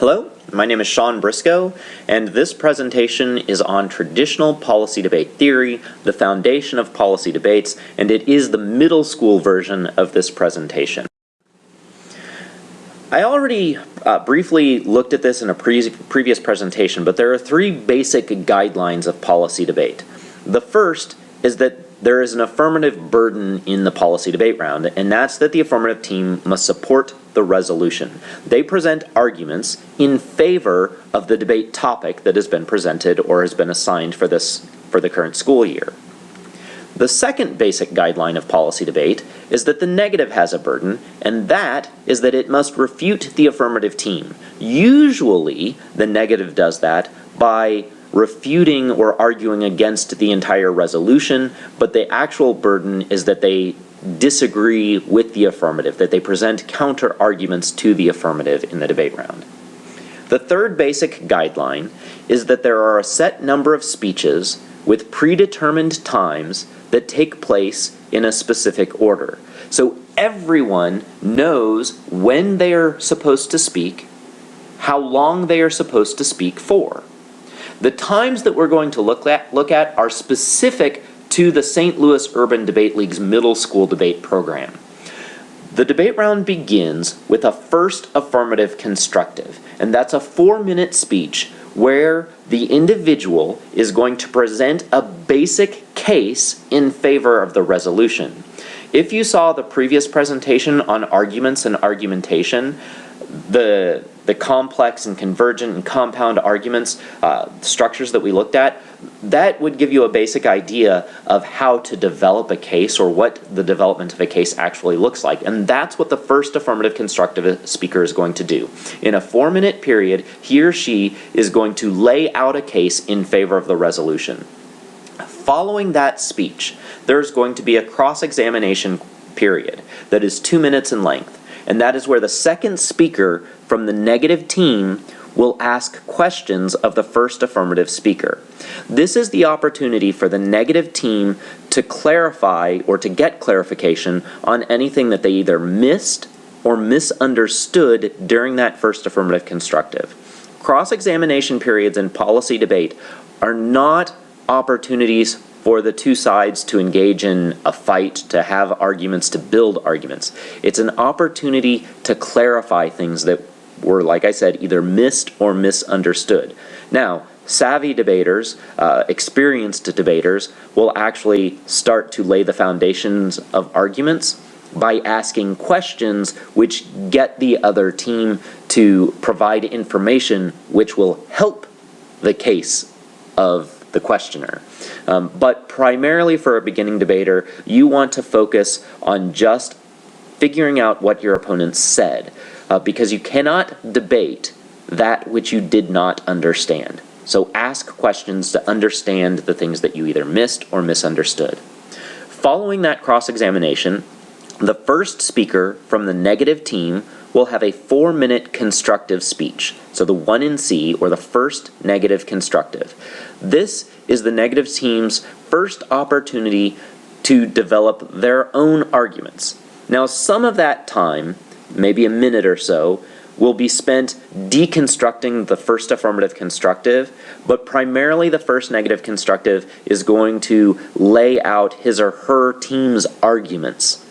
Hello, my name is Sean Briscoe, and this presentation is on traditional policy debate theory, the foundation of policy debates, and it is the middle school version of this presentation. I already briefly looked at this in a previous presentation, but there are three basic guidelines of policy debate. The first is that there is an affirmative burden in the policy debate round, and that's that the affirmative team must support the resolution. They present arguments in favor of the debate topic that has been presented or has been assigned for the current school year. The second basic guideline of policy debate is that the negative has a burden, and that is that it must refute the affirmative team. Usually, the negative does that by refuting or arguing against the entire resolution, but the actual burden is that they disagree with the affirmative, that they present counter arguments to the affirmative in the debate round. The third basic guideline is that there are a set number of speeches with predetermined times that take place in a specific order. So everyone knows when they are supposed to speak, how long they are supposed to speak for. The times that we're going to look at are specific to the St. Louis Urban Debate League's middle school debate program. The debate round begins with a first affirmative constructive, and that's a 4-minute speech where the individual is going to present a basic case in favor of the resolution. If you saw the previous presentation on arguments and argumentation, the complex and convergent and compound arguments, structures that we looked at, that would give you a basic idea of how to develop a case or what the development of a case actually looks like. And that's what the first affirmative constructive speaker is going to do. In a 4-minute period, he or she is going to lay out a case in favor of the resolution. Following that speech, there's going to be a cross-examination period that is 2 minutes in length. And that is where the second speaker from the negative team will ask questions of the first affirmative speaker. This is the opportunity for the negative team to clarify or to get clarification on anything that they either missed or misunderstood during that first affirmative constructive. Cross-examination periods in policy debate are not opportunities for the two sides to engage in a fight, to have arguments, to build arguments. It's an opportunity to clarify things that were, like I said, either missed or misunderstood. Now, savvy debaters, experienced debaters, will actually start to lay the foundations of arguments by asking questions which get the other team to provide information which will help the case of the questioner. But primarily for a beginning debater, you want to focus on just figuring out what your opponent said, because you cannot debate that which you did not understand. So ask questions to understand the things that you either missed or misunderstood. Following that cross-examination, the first speaker from the negative team will have a 4-minute constructive speech. So the 1 in C, or the first negative constructive. This is the negative team's first opportunity to develop their own arguments. Now, some of that time, maybe a minute or so, will be spent deconstructing the first affirmative constructive, but primarily the first negative constructive is going to lay out his or her team's arguments.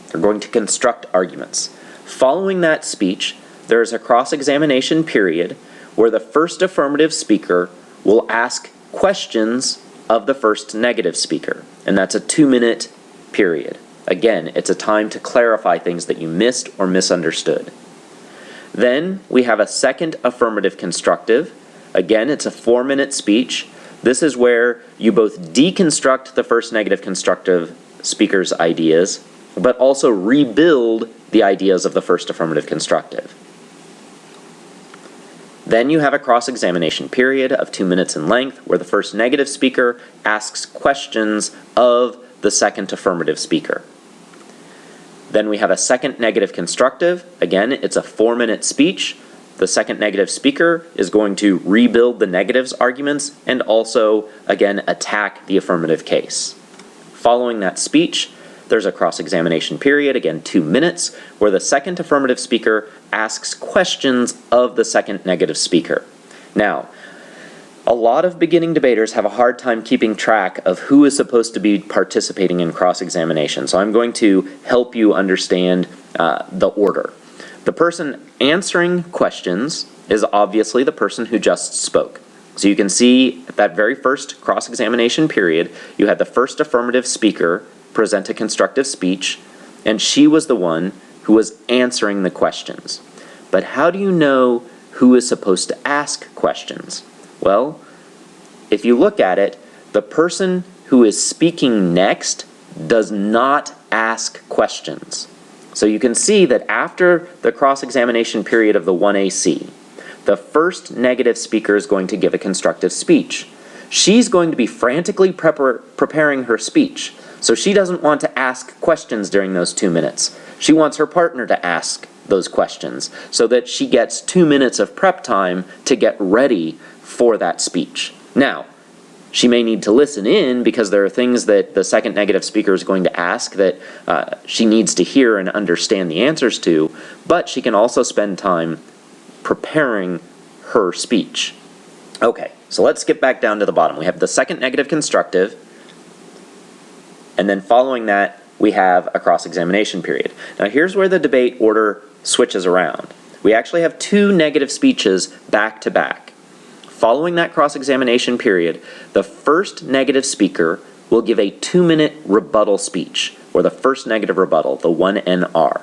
They're going to construct arguments. Following that speech, there is a cross-examination period where the first affirmative speaker will ask questions of the first negative speaker, and that's a 2-minute period. Again, it's a time to clarify things that you missed or misunderstood. Then we have a second affirmative constructive. Again, it's a 4-minute speech. This is where you both deconstruct the first negative constructive speaker's ideas, but also rebuild the ideas of the first affirmative constructive. Then you have a cross-examination period of 2 minutes in length where the first negative speaker asks questions of the second affirmative speaker. Then we have a second negative constructive. Again, it's a 4-minute speech. The second negative speaker is going to rebuild the negative's arguments and also, again, attack the affirmative case. Following that speech, There's a cross-examination period, again 2 minutes, where the second affirmative speaker asks questions of the second negative speaker. Now, a lot of beginning debaters have a hard time keeping track of who is supposed to be participating in cross-examination, so I'm going to help you understand the order. The person answering questions is obviously the person who just spoke. So you can see at that very first cross-examination period, you had the first affirmative speaker present a constructive speech, and she was the one who was answering the questions. But how do you know who is supposed to ask questions? Well, if you look at it, the person who is speaking next does not ask questions. So you can see that after the cross-examination period of the 1AC, the first negative speaker is going to give a constructive speech. She's going to be frantically preparing her speech, so she doesn't want to ask questions during those 2 minutes. She wants her partner to ask those questions so that she gets 2 minutes of prep time to get ready for that speech. Now, she may need to listen in because there are things that the second negative speaker is going to ask that she needs to hear and understand the answers to, but she can also spend time preparing her speech. Okay, so let's skip back down to the bottom. We have the second negative constructive, and then following that, we have a cross-examination period. Now here's where the debate order switches around. We actually have 2 negative speeches back to back. Following that cross-examination period, the first negative speaker will give a 2-minute rebuttal speech, or the first negative rebuttal, the 1NR.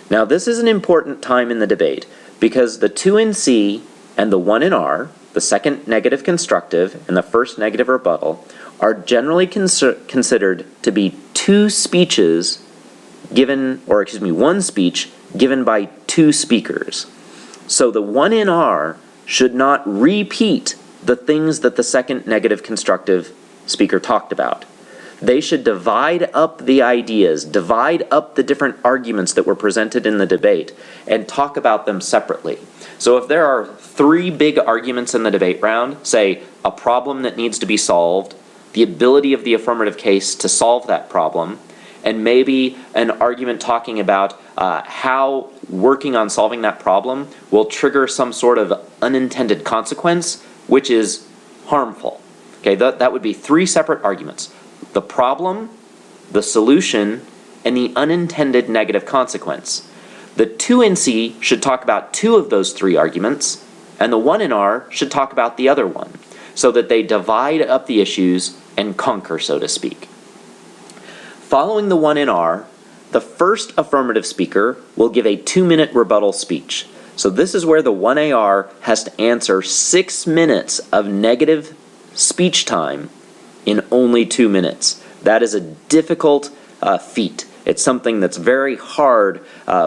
Now this is an important time in the debate because the 2NC and the 1NR, the second negative constructive and the first negative rebuttal, are generally considered to be 2 speeches given, or excuse me, 1 speech given by 2 speakers. So the 1NR should not repeat the things that the second negative constructive speaker talked about. They should divide up the ideas, divide up the different arguments that were presented in the debate, and talk about them separately. So if there are 3 big arguments in the debate round, say a problem that needs to be solved, the ability of the affirmative case to solve that problem, and maybe an argument talking about how working on solving that problem will trigger some sort of unintended consequence, which is harmful. Okay, that would be 3 separate arguments. The problem, the solution, and the unintended negative consequence. The 2NC should talk about 2 of those 3 arguments, and the 1NR should talk about the other one, so that they divide up the issues and conquer, so to speak. Following the 1NR, the first affirmative speaker will give a 2-minute rebuttal speech. So this is where the 1AR has to answer 6 minutes of negative speech time in only 2 minutes. That is a difficult feat. It's something that's very hard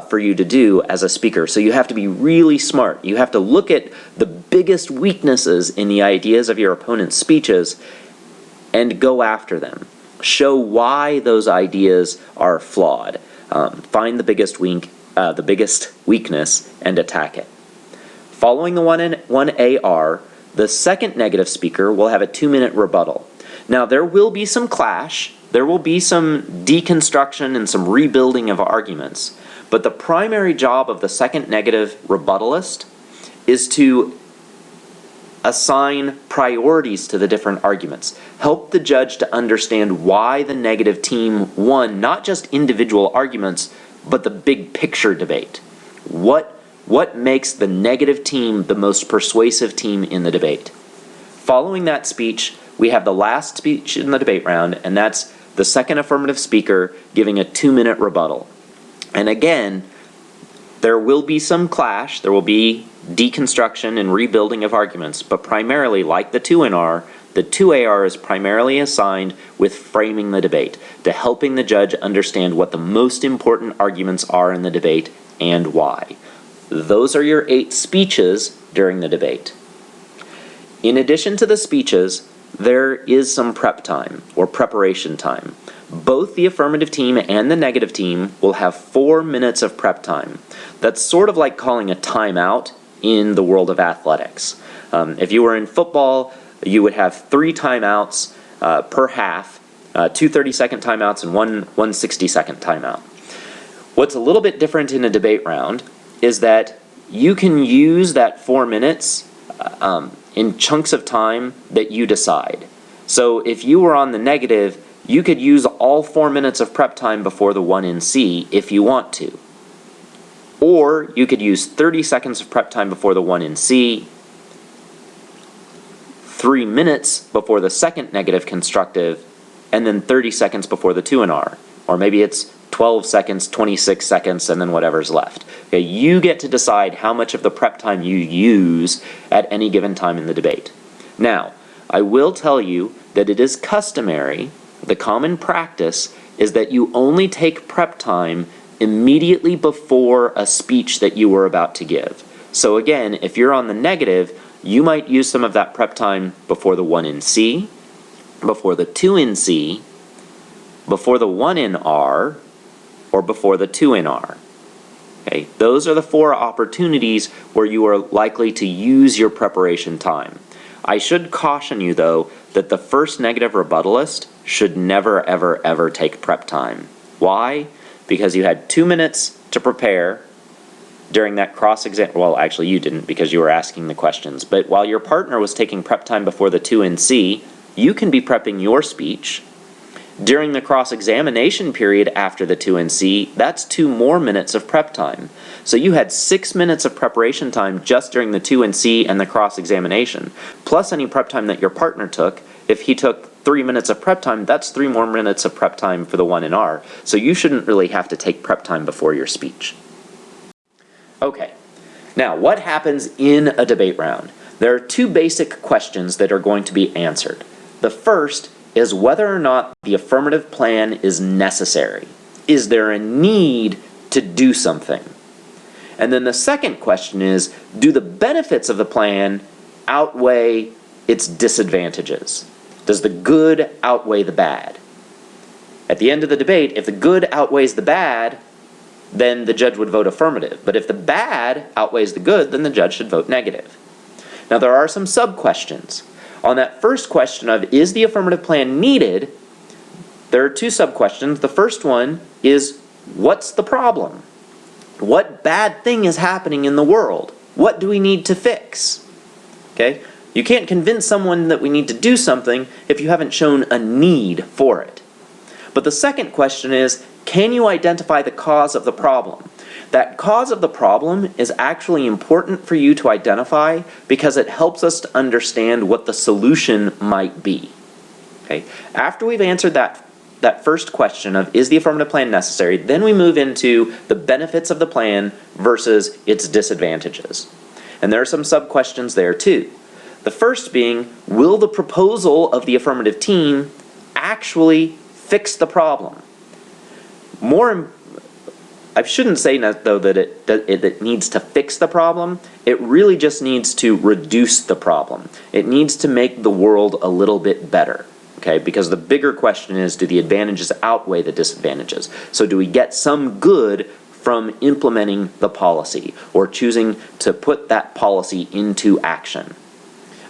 for you to do as a speaker. So you have to be really smart. You have to look at the biggest weaknesses in the ideas of your opponent's speeches and go after them. Show why those ideas are flawed. Find the biggest weakness and attack it. Following the 1AR, the second negative speaker will have a 2-minute rebuttal. Now there will be some clash, there will be some deconstruction and some rebuilding of arguments, but the primary job of the second negative rebuttalist is to assign priorities to the different arguments. Help the judge to understand why the negative team won not just individual arguments, but the big picture debate. What makes the negative team the most persuasive team in the debate? Following that speech, we have the last speech in the debate round, and that's the second affirmative speaker giving a 2-minute rebuttal. And again, there will be some clash, there will be deconstruction and rebuilding of arguments, but primarily, like the 2NR, the 2AR is primarily assigned with framing the debate, to helping the judge understand what the most important arguments are in the debate and why. Those are your 8 speeches during the debate. In addition to the speeches, there is some prep time, or preparation time. Both the affirmative team and the negative team will have 4 minutes of prep time. That's sort of like calling a timeout in the world of athletics. If you were in football, you would have 3 timeouts per half, Two 30-second timeouts and one 60-second timeout. What's a little bit different in a debate round is that you can use that 4 minutes in chunks of time that you decide. So if you were on the negative, you could use all 4 minutes of prep time before the one in C if you want to. Or you could use 30 seconds of prep time before the one in C, 3 minutes before the second negative constructive, and then 30 seconds before the 2 in R. Or maybe it's 12 seconds, 26 seconds, and then whatever's left. Okay, you get to decide how much of the prep time you use at any given time in the debate. Now, I will tell you that it is customary, the common practice is that you only take prep time immediately before a speech that you were about to give. So again, if you're on the negative, you might use some of that prep time before the 1 in C, before the 2 in C, before the 1 in R, or before the 2 in R. Okay, those are the 4 opportunities where you are likely to use your preparation time. I should caution you though that the first negative rebuttalist should never ever ever take prep time. Why? Because you had 2 minutes to prepare during that cross-exam. Well, actually you didn't because you were asking the questions. But while your partner was taking prep time before the 2 in C, you can be prepping your speech. During the cross-examination period after the 2 in C, that's 2 more minutes of prep time. So you had 6 minutes of preparation time just during the 2 in C and the cross-examination, plus any prep time that your partner took. If he took 3 minutes of prep time, that's 3 more minutes of prep time for the 1 in R. So you shouldn't really have to take prep time before your speech. Okay, now what happens in a debate round? There are 2 basic questions that are going to be answered. The first is whether or not the affirmative plan is necessary. Is there a need to do something? And then the second question is, do the benefits of the plan outweigh its disadvantages? Does the good outweigh the bad? At the end of the debate, if the good outweighs the bad, then the judge would vote affirmative. But if the bad outweighs the good, then the judge should vote negative. Now there are some sub-questions. On that first question of, is the affirmative plan needed, there are 2 sub-questions. The first one is, what's the problem? What bad thing is happening in the world? What do we need to fix? Okay? You can't convince someone that we need to do something if you haven't shown a need for it. But the second question is, can you identify the cause of the problem? That cause of the problem is actually important for you to identify because it helps us to understand what the solution might be. Okay? After we've answered that first question of, is the affirmative plan necessary, then we move into the benefits of the plan versus its disadvantages. And there are some sub-questions there too. The first being, will the proposal of the affirmative team actually fix the problem? I shouldn't say though that it needs to fix the problem. It really just needs to reduce the problem. It needs to make the world a little bit better. Okay, because the bigger question is, do the advantages outweigh the disadvantages? So do we get some good from implementing the policy or choosing to put that policy into action?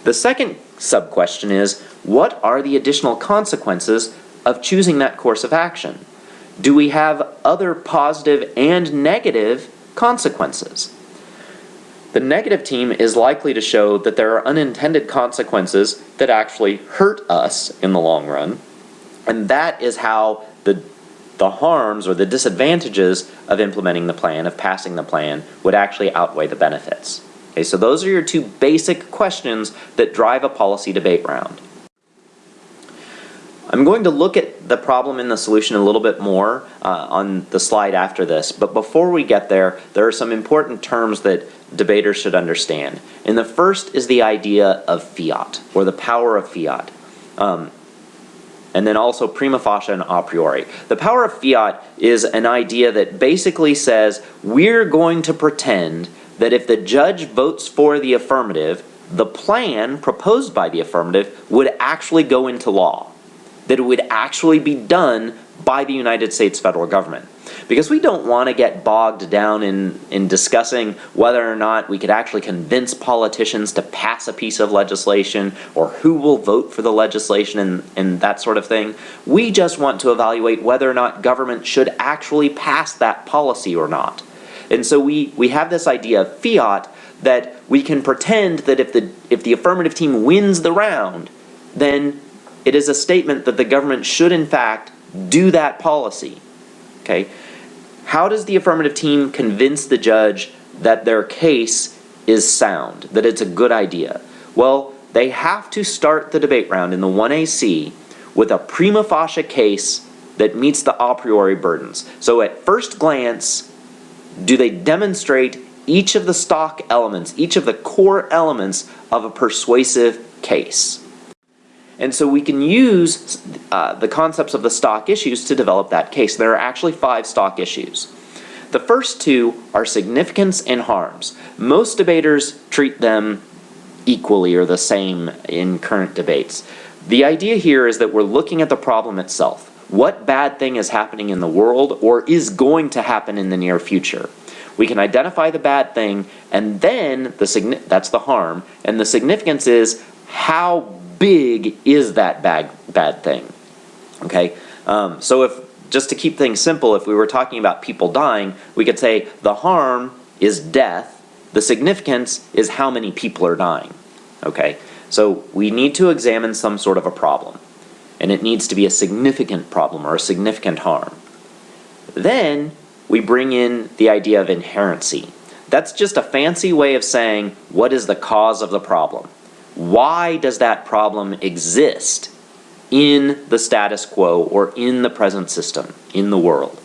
The second sub-question is, what are the additional consequences of choosing that course of action? Do we have other positive and negative consequences? The negative team is likely to show that there are unintended consequences that actually hurt us in the long run, and that is how the harms or the disadvantages of implementing the plan, of passing the plan, would actually outweigh the benefits. Okay, so those are your 2 basic questions that drive a policy debate round. I'm going to look at the problem and the solution a little bit more on the slide after this, but before we get there, there are some important terms that debaters should understand. And the first is the idea of fiat, or the power of fiat. And then also prima facie and a priori. The power of fiat is an idea that basically says, we're going to pretend that if the judge votes for the affirmative, the plan proposed by the affirmative would actually go into law. That it would actually be done by the United States federal government. because we don't want to get bogged down in discussing whether or not we could actually convince politicians to pass a piece of legislation or who will vote for the legislation and that sort of thing. We just want to evaluate whether or not government should actually pass that policy or not. And so we have this idea of fiat, that we can pretend that if the affirmative team wins the round, then it is a statement that the government should in fact do that policy. Okay? How does the affirmative team convince the judge that their case is sound, that it's a good idea? Well, they have to start the debate round in the 1AC with a prima facie case that meets the a priori burdens. So at first glance, do they demonstrate each of the stock elements, each of the core elements of a persuasive case? And so we can use the concepts of the stock issues to develop that case. There are actually 5 stock issues. The first 2 are significance and harms. Most debaters treat them equally or the same in current debates. The idea here is that we're looking at the problem itself. What bad thing is happening in the world or is going to happen in the near future? We can identify the bad thing, and then that's the harm, and the significance is how big is that bad thing. Okay, so if, just to keep things simple, if we were talking about people dying, we could say the harm is death, the significance is how many people are dying. Okay, so we need to examine some sort of a problem, and it needs to be a significant problem or a significant harm. Then we bring in the idea of inherency. That's just a fancy way of saying what is the cause of the problem. Why does that problem exist in the status quo or in the present system, in the world?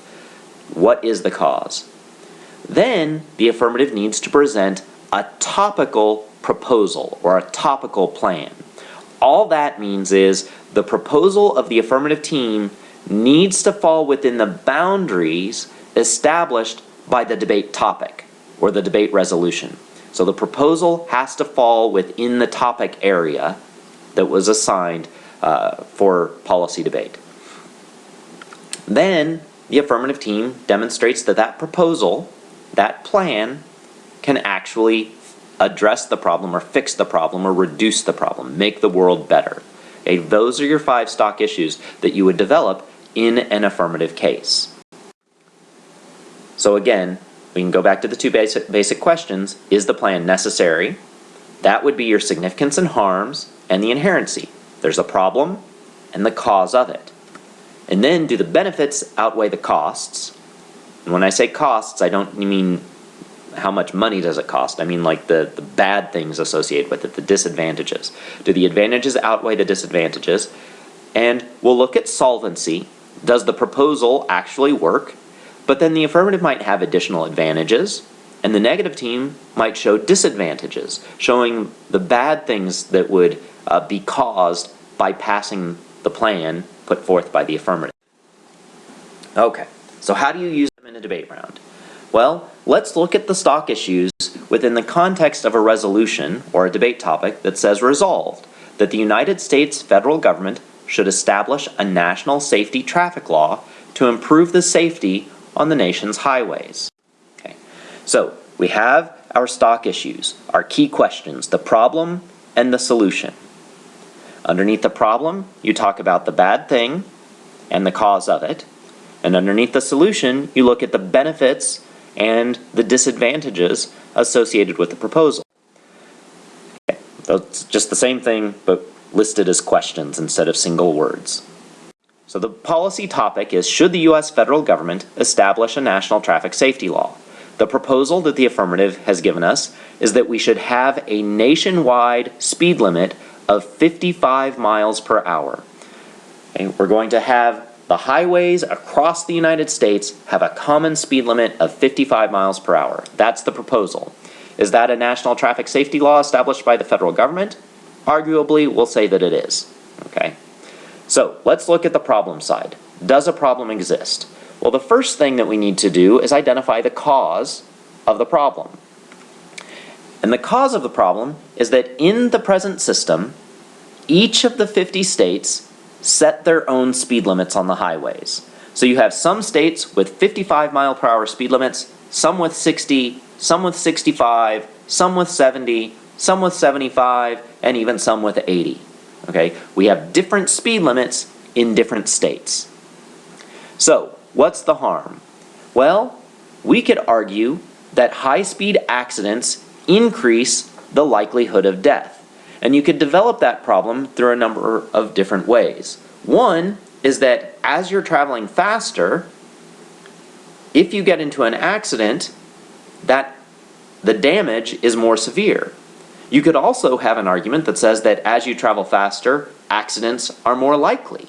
What is the cause? Then the affirmative needs to present a topical proposal or a topical plan. All that means is the proposal of the affirmative team needs to fall within the boundaries established by the debate topic or the debate resolution. So the proposal has to fall within the topic area that was assigned for policy debate. Then the affirmative team demonstrates that that proposal, that plan, can actually address the problem or fix the problem or reduce the problem, make the world better. Okay, those are your 5 stock issues that you would develop in an affirmative case. So again, we can go back to the 2 basic questions. Is the plan necessary? That would be your significance and harms and the inherency. There's a problem and the cause of it. And then do the benefits outweigh the costs? And when I say costs, I don't mean how much money does it cost. I mean like the bad things associated with it, the disadvantages. Do the advantages outweigh the disadvantages? And we'll look at solvency. Does the proposal actually work? But then the affirmative might have additional advantages, and the negative team might show disadvantages, showing the bad things that would be caused by passing the plan put forth by the affirmative. Okay, so how do you use them in a debate round? Well, let's look at the stock issues within the context of a resolution or a debate topic that says resolved, that the United States federal government should establish a national safety traffic law to improve the safety on the nation's highways. Okay, so we have our stock issues, our key questions, the problem and the solution. Underneath the problem, you talk about the bad thing and the cause of it. And underneath the solution, you look at the benefits and the disadvantages associated with the proposal. Okay, so it's just the same thing, but listed as questions instead of single words. So the policy topic is, should the U.S. federal government establish a national traffic safety law? The proposal that the affirmative has given us is that we should have a nationwide speed limit of 55 miles per hour. Okay, we're going to have the highways across the United States have a common speed limit of 55 miles per hour. That's the proposal. Is that a national traffic safety law established by the federal government? Arguably, we'll say that it is. Okay. So let's look at the problem side. Does a problem exist? Well, the first thing that we need to do is identify the cause of the problem. And the cause of the problem is that in the present system, each of the 50 states set their own speed limits on the highways. So you have some states with 55 mile per hour speed limits, some with 60, some with 65, some with 70, some with 75, and even some with 80. Okay, we have different speed limits in different states. So, what's the harm? Well, we could argue that high-speed accidents increase the likelihood of death. And you could develop that problem through a number of different ways. One is that as you're traveling faster, if you get into an accident, that the damage is more severe. You could also have an argument that says that as you travel faster, accidents are more likely.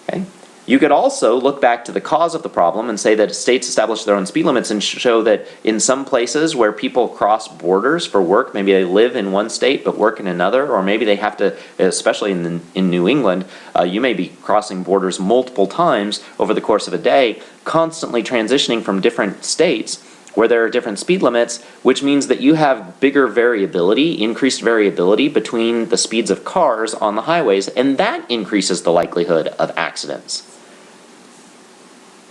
Okay? You could also look back to the cause of the problem and say that states establish their own speed limits and show that in some places where people cross borders for work, maybe they live in one state but work in another, or maybe they have to, especially in New England, you may be crossing borders multiple times over the course of a day, constantly transitioning from different states where there are different speed limits, which means that you have bigger variability, increased variability between the speeds of cars on the highways, and that increases the likelihood of accidents.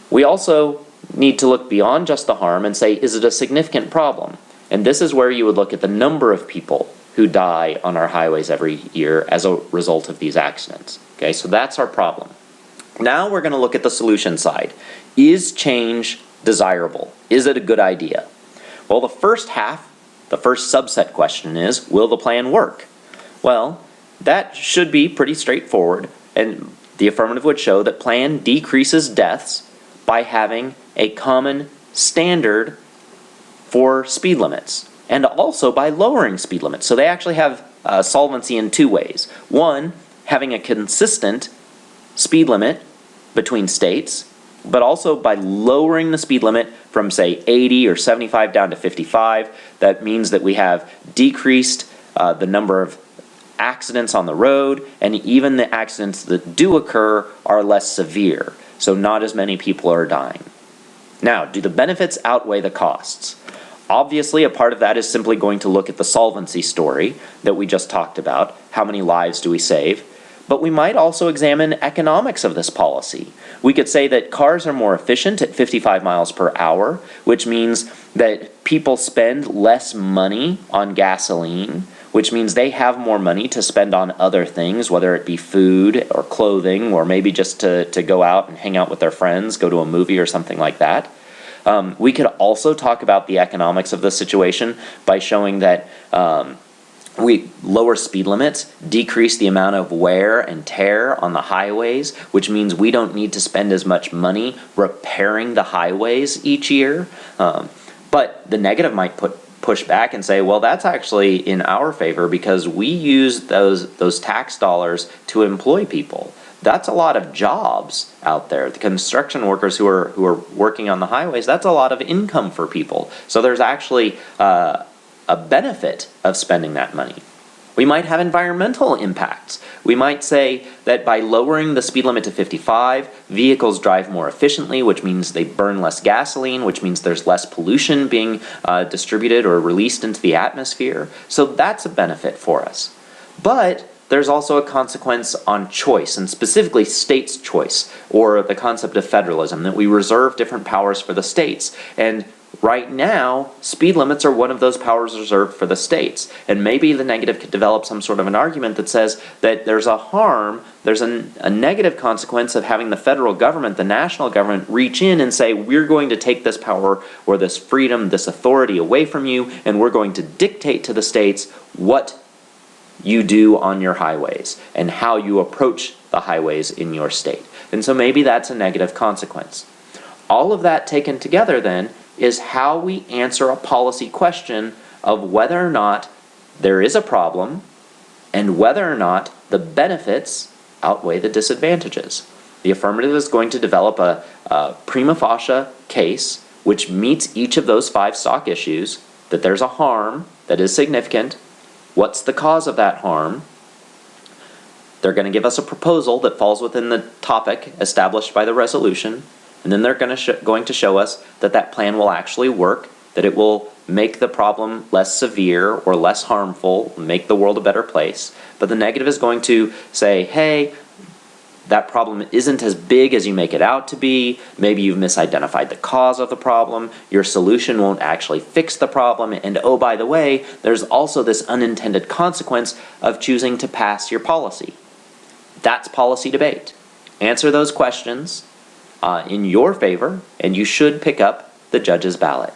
We also need to look beyond just the harm and say, is it a significant problem? And this is where you would look at the number of people who die on our highways every year as a result of these accidents. Okay, so that's our problem. Now we're going to look at the solution side. Is change desirable? Is it a good idea? Well, the first subset question is, will the plan work? Well, that should be pretty straightforward, and the affirmative would show that plan decreases deaths by having a common standard for speed limits, and also by lowering speed limits. So they actually have solvency in two ways. One, having a consistent speed limit between states, but also by lowering the speed limit from, say, 80 or 75 down to 55. That means that we have decreased the number of accidents on the road, and even the accidents that do occur are less severe. So not as many people are dying. Now, do the benefits outweigh the costs? Obviously, a part of that is simply going to look at the solvency story that we just talked about. How many lives do we save? But we might also examine economics of this policy. We could say that cars are more efficient at 55 miles per hour, which means that people spend less money on gasoline, which means they have more money to spend on other things, whether it be food or clothing, or maybe just to go out and hang out with their friends, go to a movie or something like that. We could also talk about the economics of the situation by showing that lower speed limits decrease the amount of wear and tear on the highways, which means we don't need to spend as much money repairing the highways each year. But the negative might push back and say, well, that's actually in our favor because we use those tax dollars to employ people. That's a lot of jobs out there. The construction workers who are working on the highways, that's a lot of income for people. So there's actually a benefit of spending that money. We might have environmental impacts. We might say that by lowering the speed limit to 55, vehicles drive more efficiently, which means they burn less gasoline, which means there's less pollution being distributed or released into the atmosphere. So that's a benefit for us. But there's also a consequence on choice, and specifically states' choice, or the concept of federalism, that we reserve different powers for the states. And right now, speed limits are one of those powers reserved for the states. And maybe the negative could develop some sort of an argument that says that there's a harm, there's a negative consequence of having the federal government, the national government, reach in and say, we're going to take this power or this freedom, this authority away from you, and we're going to dictate to the states what you do on your highways and how you approach the highways in your state. And so maybe that's a negative consequence. All of that taken together then is how we answer a policy question of whether or not there is a problem and whether or not the benefits outweigh the disadvantages. The affirmative is going to develop a prima facie case which meets each of those 5 stock issues, that there's a harm that is significant. What's the cause of that harm? They're going to give us a proposal that falls within the topic established by the resolution, and then they're going to show us that that plan will actually work, that it will make the problem less severe or less harmful, make the world a better place. But the negative is going to say, hey, that problem isn't as big as you make it out to be. Maybe you've misidentified the cause of the problem. Your solution won't actually fix the problem. And oh, by the way, there's also this unintended consequence of choosing to pass your policy. That's policy debate. Answer those questions in your favor, and you should pick up the judge's ballot.